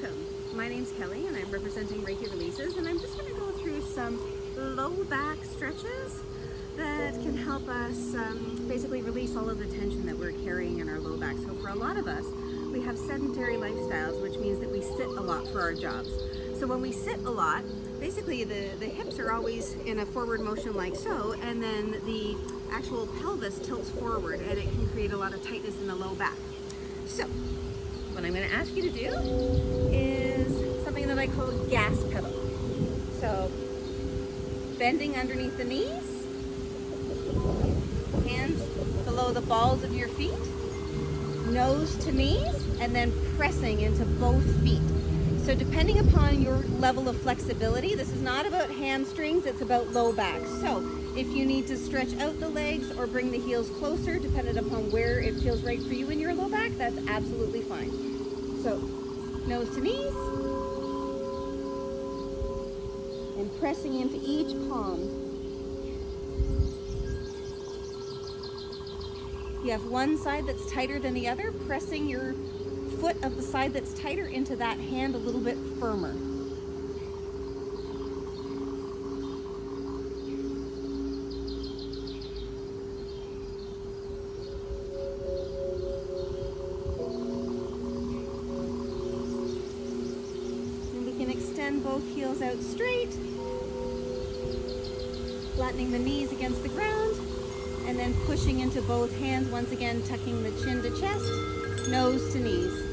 Welcome. My name's Kelly and I'm representing Reiki Releases, and I'm just going to go through some low back stretches that can help us basically release all of the tension that we're carrying in our low back. So for a lot of us, we have sedentary lifestyles, which means that we sit a lot for our jobs. So when we sit a lot, basically the hips are always in a forward motion like so, and then the actual pelvis tilts forward, and it can create a lot of tightness in the low back. So what I'm going to ask you to do is something that I call gas pedal. So bending underneath the knees, hands below the balls of your feet, nose to knees, and then pressing into both feet. So depending upon your level of flexibility, this is not about hamstrings, it's about low back. So if you need to stretch out the legs or bring the heels closer, depending upon where it feels right for you in your low back, that's absolutely fine. So nose to knees, and pressing into each palm. If you have one side that's tighter than the other, pressing your foot of the side that's tighter into that hand a little bit firmer. And we can extend both heels out straight, flattening the knees against the ground, and then pushing into both hands, once again tucking the chin to chest, nose to knees.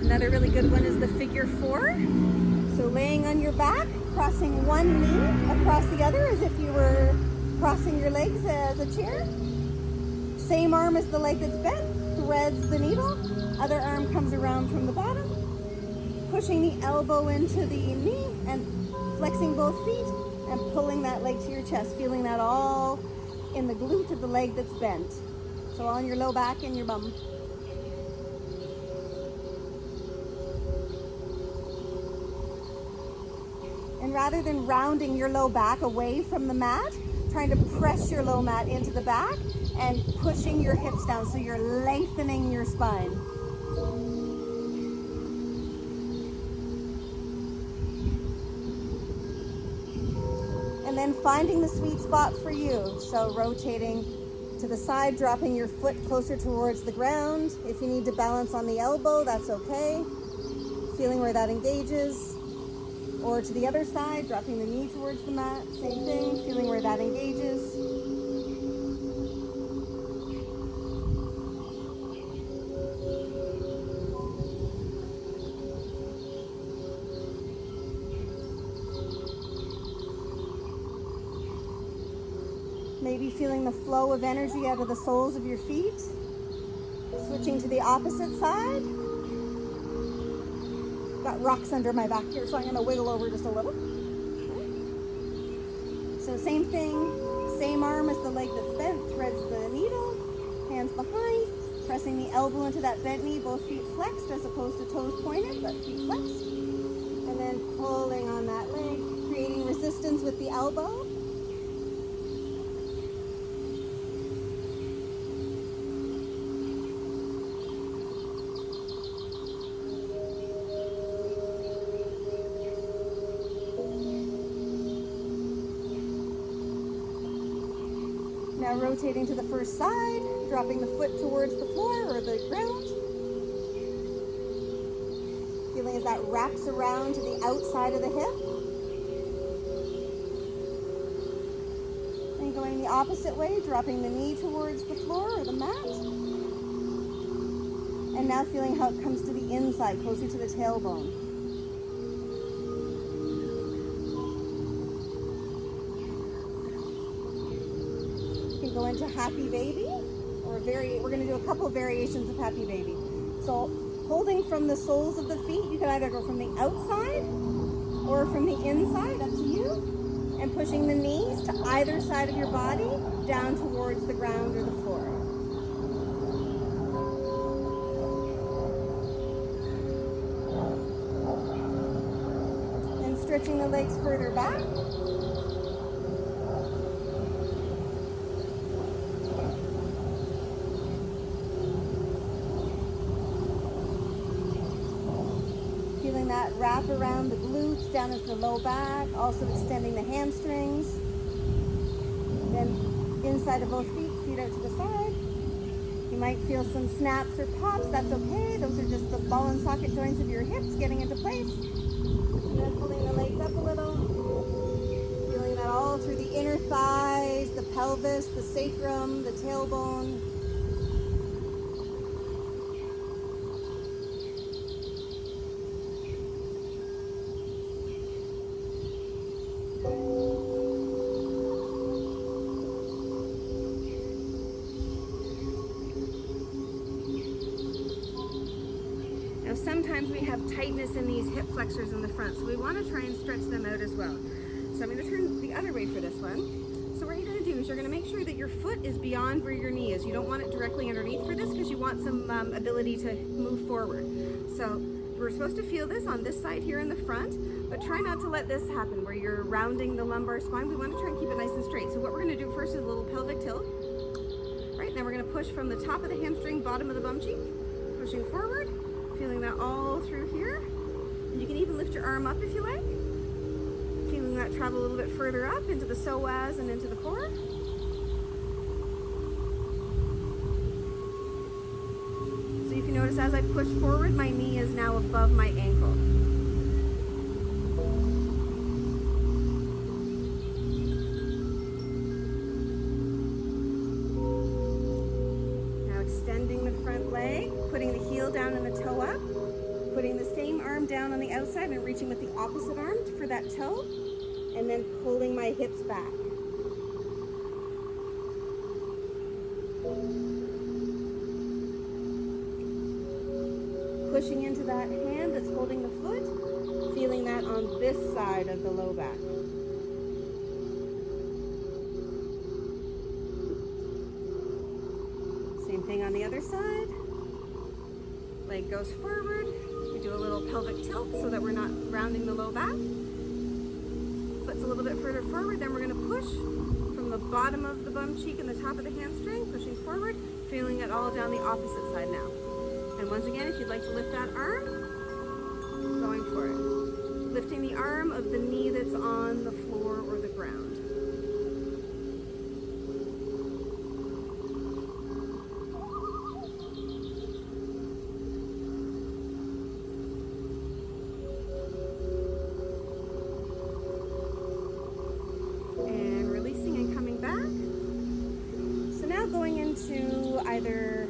Another really good one is the figure four. So laying on your back, crossing one knee across the other as if you were crossing your legs as a chair. Same arm as the leg that's bent, threads the needle. Other arm comes around from the bottom, pushing the elbow into the knee and flexing both feet and pulling that leg to your chest, feeling that all in the glute of the leg that's bent. So on your low back and your bum. And rather than rounding your low back away from the mat, trying to press your low mat into the back and pushing your hips down so you're lengthening your spine. And then finding the sweet spot for you. So rotating to the side, dropping your foot closer towards the ground. If you need to balance on the elbow, that's okay. Feeling where that engages. Or to the other side, dropping the knee towards the mat, same thing, feeling where that engages. Maybe feeling the flow of energy out of the soles of your feet. Switching to the opposite side. Got rocks under my back here, so I'm going to wiggle over just a little. So same thing, same arm as the leg that's bent, threads the needle, hands behind, pressing the elbow into that bent knee, both feet flexed as opposed to toes pointed, but feet flexed. And then pulling on that leg, creating resistance with the elbow. Now rotating to the first side, dropping the foot towards the floor or the ground. Feeling as that wraps around to the outside of the hip. And going the opposite way, dropping the knee towards the floor or the mat. And now feeling how it comes to the inside, closer to the tailbone. Go into happy baby, or we're going to do a couple variations of happy baby. So holding from the soles of the feet, you can either go from the outside or from the inside, up to you, and pushing the knees to either side of your body down towards the ground or the floor. stretching the legs further back. Feeling that wrap around the glutes down into the low back, also extending the hamstrings. Then inside of both feet, feet out to the side. You might feel some snaps or pops, that's okay. Those are just the ball and socket joints of your hips getting into place. And then pulling the legs up a little. Feeling that all through the inner thighs, the pelvis, the sacrum, the tailbone. Now sometimes we have tightness in these hip flexors in the front, so we want to try and stretch them out as well. So I'm going to turn the other way for this one. So what you're going to do is you're going to make sure that your foot is beyond where your knee is. You don't want it directly underneath for this because you want some ability to move forward. So we're supposed to feel this on this side here in the front, but try not to let this happen where you're rounding the lumbar spine. We want to try and keep it nice and straight. So what we're going to do first is a little pelvic tilt. Right, now we're going to push from the top of the hamstring, bottom of the bum cheek, pushing forward. Feeling that all through here. And you can even lift your arm up if you like. Feeling that travel a little bit further up into the psoas and into the core. So if you notice, as I push forward, my knee is now above my ankle. Extending the front leg, putting the heel down and the toe up, putting the same arm down on the outside and reaching with the opposite arm for that toe, and then pulling my hips back. Pushing into that hand that's holding the foot, feeling that on this side of the low back. Same thing on the other side. Leg goes forward. We do a little pelvic tilt so that we're not rounding the low back. Foot's a little bit further forward. Then we're going to push from the bottom of the bum cheek and the top of the hamstring, pushing forward, feeling it all down the opposite side now. And once again, if you'd like to lift that arm, going for it. Lifting the arm of the knee that's on the floor or the ground. Going into either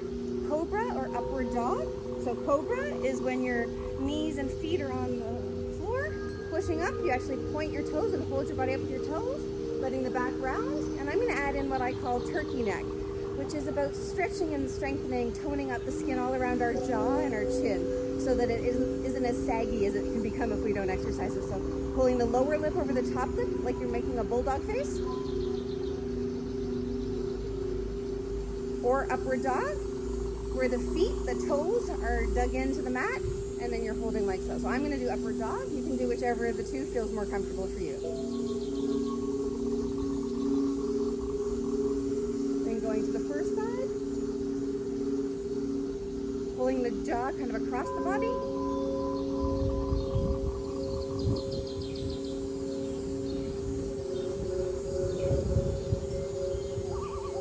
cobra or upward dog. So cobra is when your knees and feet are on the floor, pushing up. You actually point your toes and hold your body up with your toes, letting the back round. And I'm going to add in what I call turkey neck, which is about stretching and strengthening, toning up the skin all around our jaw and our chin so that it isn't as saggy as it can become if we don't exercise it. So pulling the lower lip over the top lip like you're making a bulldog face. Or upward dog, where the feet, the toes are dug into the mat, and then you're holding like so. So I'm going to do upward dog. You can do whichever of the two feels more comfortable for you. Then going to the first side, pulling the jaw kind of across the body.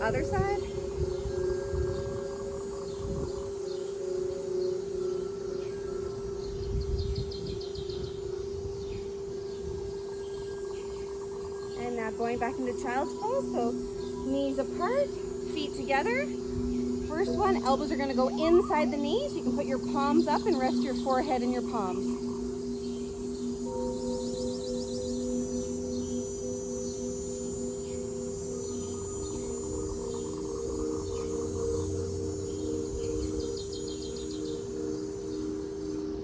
Other side. And now going back into child's pose, so knees apart, feet together. First one, elbows are going to go inside the knees. You can put your palms up and rest your forehead in your palms.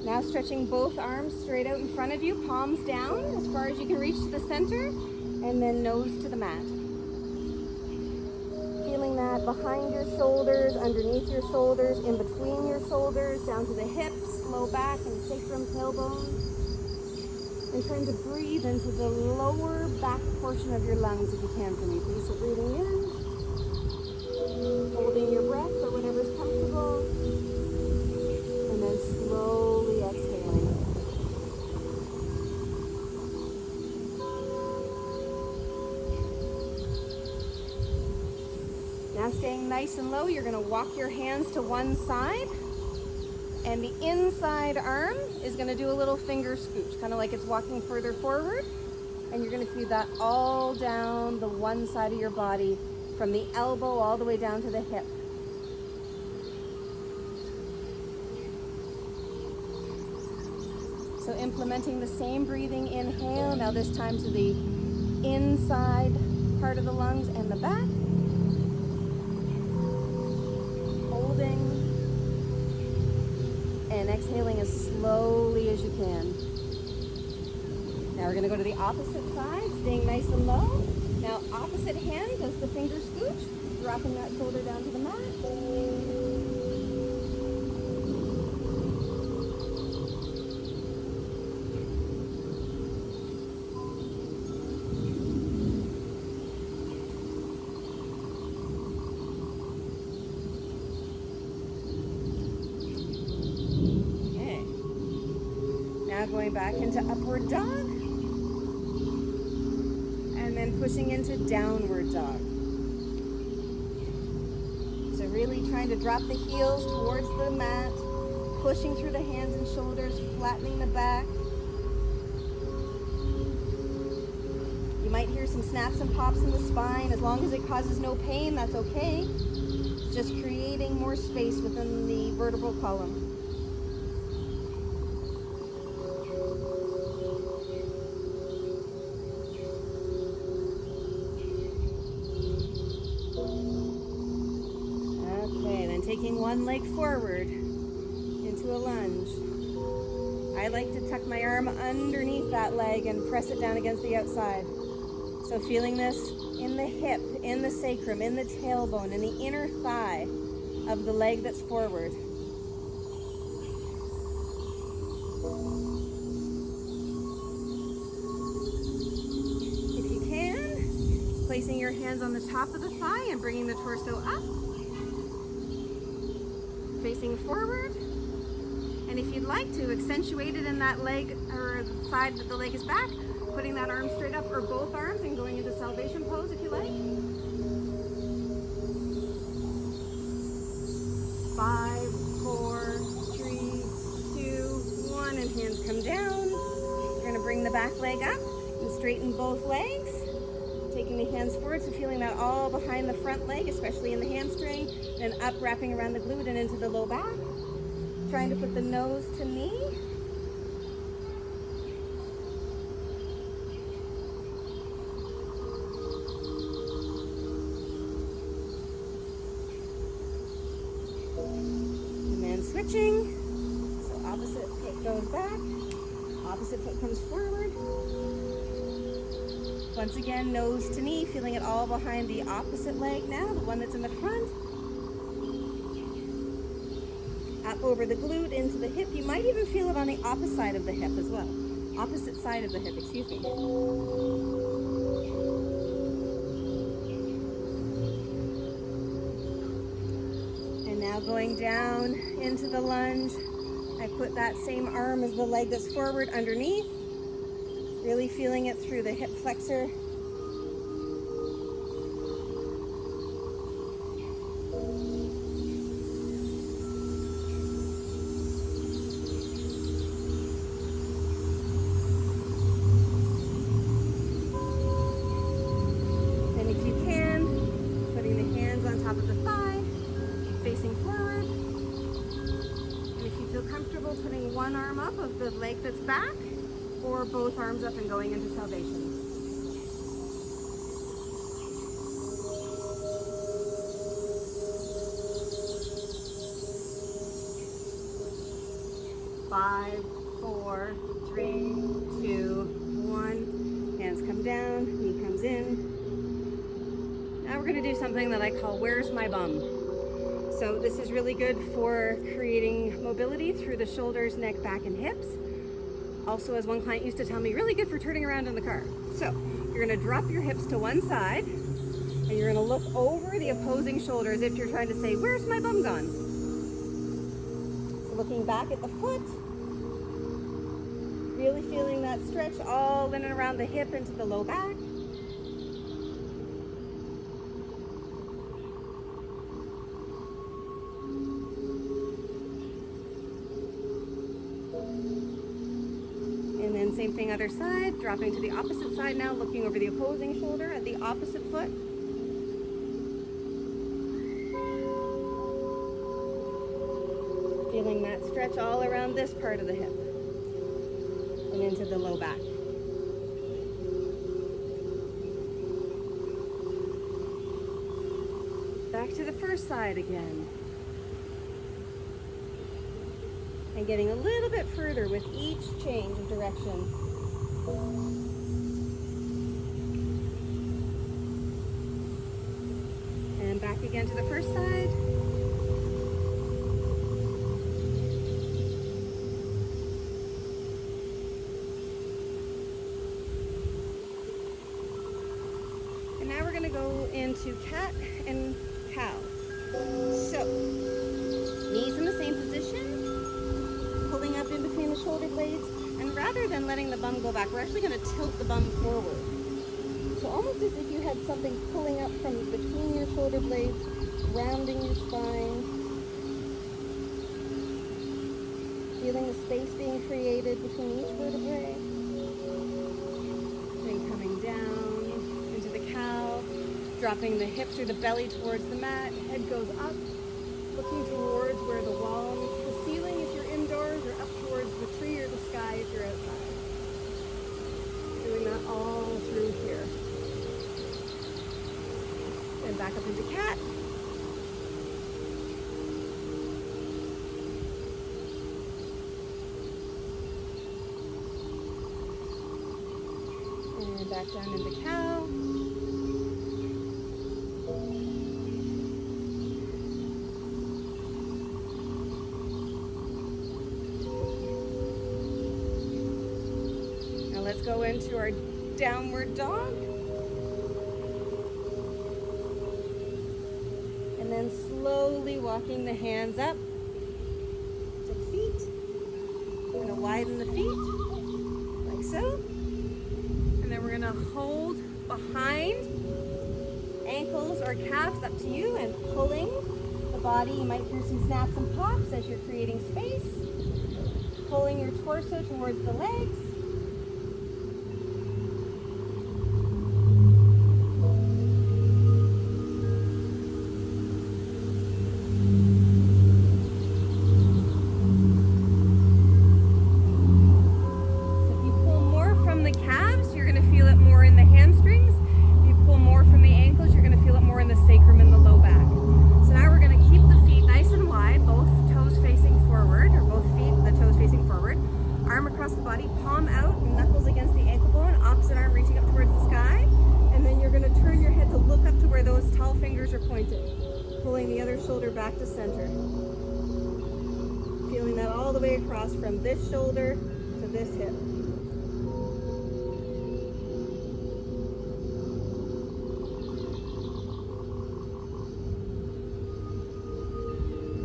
Now stretching both arms straight out in front of you, palms down as far as you can reach to the center, and then nose to the mat. Feeling that behind your shoulders, underneath your shoulders, in between your shoulders, down to the hips, low back, and sacrum, tailbone. And trying to breathe into the lower back portion of your lungs if you can for me, please. So breathing in, holding your breath or whatever's comfortable, and then slowly exhaling. Now staying nice and low, you're going to walk your hands to one side, and the inside arm is going to do a little finger scooch, kind of like it's walking further forward, and you're going to feel that all down the one side of your body, from the elbow all the way down to the hip. So implementing the same breathing inhale, now this time to the inside part of the lungs and the back. Holding and exhaling as slowly as you can. Now we're going to go to the opposite side, staying nice and low. Now opposite hand does the finger scooch, dropping that shoulder down to the mat. Now going back into upward dog, and then pushing into downward dog. So really trying to drop the heels towards the mat, pushing through the hands and shoulders, flattening the back. You might hear some snaps and pops in the spine. As long as it causes no pain, that's okay. Just creating more space within the vertebral column. Taking one leg forward into a lunge. I like to tuck my arm underneath that leg and press it down against the outside. So feeling this in the hip, in the sacrum, in the tailbone, in the inner thigh of the leg that's forward. If you can, placing your hands on the top of the thigh and bringing the torso up. Facing forward, and if you'd like to accentuate it in that leg or the side that the leg is back, putting that arm straight up or both arms and going into salvation pose if you like. 5, 4, 3, 2, 1, and hands come down. You're going to bring the back leg up and straighten both legs. Taking the hands forward, so feeling that all behind the front leg, especially in the hamstring, then up, wrapping around the glute and into the low back. Trying to put the nose to knee. And then switching. So opposite foot goes back, opposite foot comes forward. Once again, nose to knee, feeling it all behind the opposite leg now, the one that's in the front. Up over the glute, into the hip. You might even feel it on the opposite side of the hip as well. Opposite side of the hip, excuse me. And now going down into the lunge, I put that same arm as the leg that's forward underneath. Really feeling it through the hip flexor. And if you can, putting the hands on top of the thigh, facing forward. And if you feel comfortable, putting one arm up of the leg that's back, or both arms up and going into salvation. Five, 4, 3, 2, 1. Hands come down, knee comes in. Now we're going to do something that I call "Where's my bum?" So this is really good for creating mobility through the shoulders, neck, back, and hips. Also, as one client used to tell me, really good for turning around in the car. So you're gonna drop your hips to one side and you're gonna look over the opposing shoulder as if you're trying to say, where's my bum gone? So looking back at the foot, really feeling that stretch all in and around the hip into the low back. And then same thing other side, dropping to the opposite side now, looking over the opposing shoulder at the opposite foot. Feeling that stretch all around this part of the hip and into the low back. Back to the first side again. And getting a little bit further with each change of direction. And back again to the first side. And now we're going to go into cat and cow. So, knees in the same position. Pulling up in between the shoulder blades, and rather than letting the bum go back, we're actually going to tilt the bum forward. So almost as if you had something pulling up from between your shoulder blades, rounding your spine, feeling the space being created between each vertebrae, then coming down into the cow, dropping the hips or the belly towards the mat, head goes up, looking towards where the wall meets the ceiling if you're indoors, or up towards the tree or the sky if you're outside. Doing that all through here. Then back up into cat. And back down into cow. Let's go into our downward dog. And then slowly walking the hands up to the feet. We're going to widen the feet, like so. And then we're going to hold behind ankles or calves, up to you, and pulling the body. You might hear some snaps and pops as you're creating space. Pulling your torso towards the legs. Pulling the other shoulder back to center. Feeling that all the way across from this shoulder to this hip.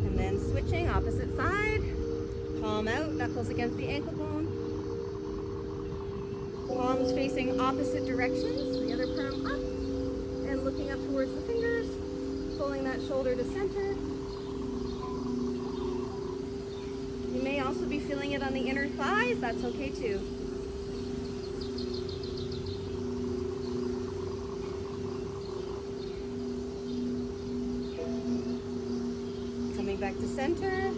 And then switching opposite side. Palm out, knuckles against the ankle bone. Palms facing opposite directions. The other palm up and looking up towards the fingers. Pulling that shoulder to center. You may also be feeling it on the inner thighs. That's okay too. Coming back to center.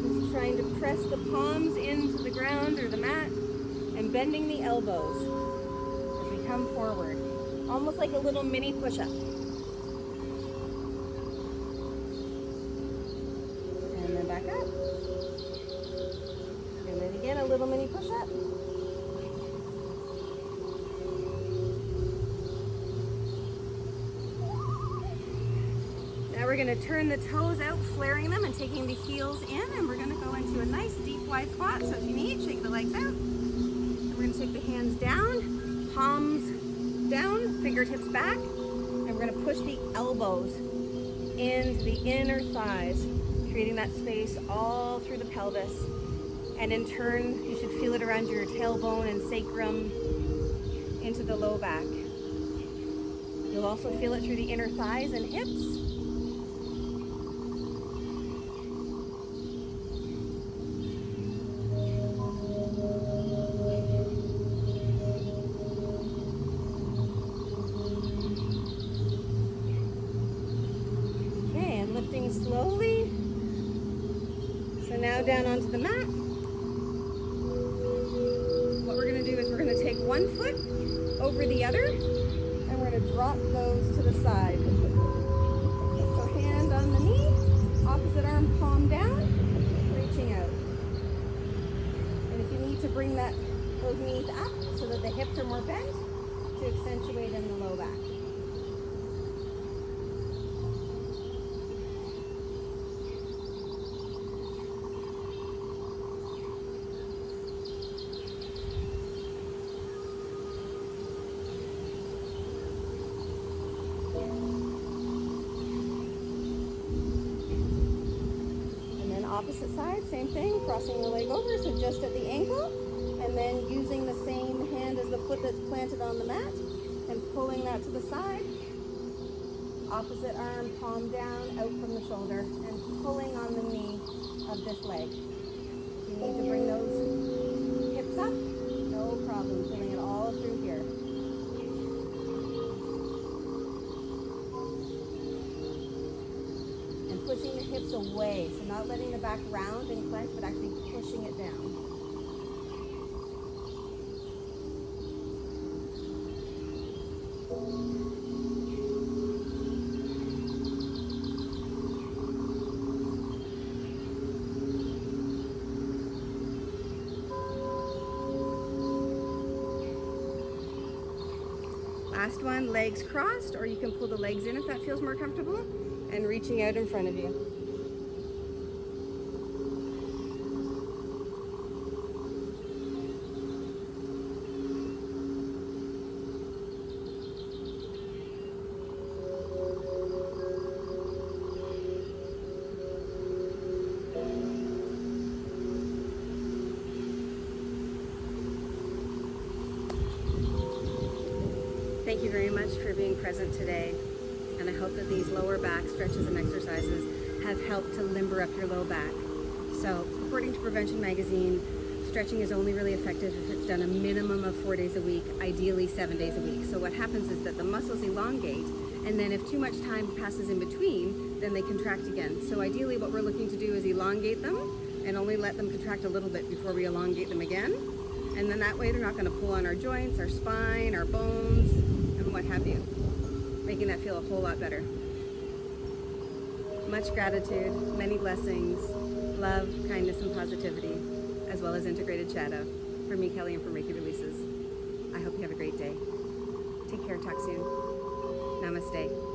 Just trying to press the palms into the ground or the mat and bending the elbows as we come forward. Almost like a little mini push-up. And then back up. And then again, a little mini push-up. Now we're going going to turn the toes out, flaring them and taking the heels in, and we're going to go into a nice deep wide squat. So if you need, shake the legs out. And we're going to take the hands down, palms down, fingertips back, and we're going to push the elbows into the inner thighs, creating that space all through the pelvis. And in turn, you should feel it around your tailbone and sacrum into the low back. You'll also feel it through the inner thighs and hips. Okay, and lifting slowly. So now down onto the mat. What we're going to do is we're going to take one foot over the other, and we're going to drop those to the side. So hand on the knee, opposite arm palm down, reaching out. And if you need to bring those knees up so that the hips are more bent, to accentuate in the low back. Opposite side, same thing, crossing the leg over, so just at the ankle, and then using the same hand as the foot that's planted on the mat, and pulling that to the side. Opposite arm, palm down, out from the shoulder, and pulling on the knee of this leg. If you need to bring those hips up, no problem, feeling it all through here. Pushing the hips away, so not letting the back round and clench, but actually pushing it down. Last one, legs crossed, or you can pull the legs in if that feels more comfortable. And reaching out in front of you. Thank you very much for being present today. And I hope that these lower back stretches and exercises have helped to limber up your low back. So, according to Prevention Magazine, stretching is only really effective if it's done a minimum of 4 days a week, ideally 7 days a week. So what happens is that the muscles elongate, and then if too much time passes in between, then they contract again. So ideally what we're looking to do is elongate them and only let them contract a little bit before we elongate them again. And then that way they're not going to pull on our joints, our spine, our bones, and what have you, making that feel a whole lot better. Much gratitude, many blessings, love, kindness, and positivity, as well as integrated shadow. From me, Kelly, and from Reiki Releases. I hope you have a great day. Take care, talk soon. Namaste.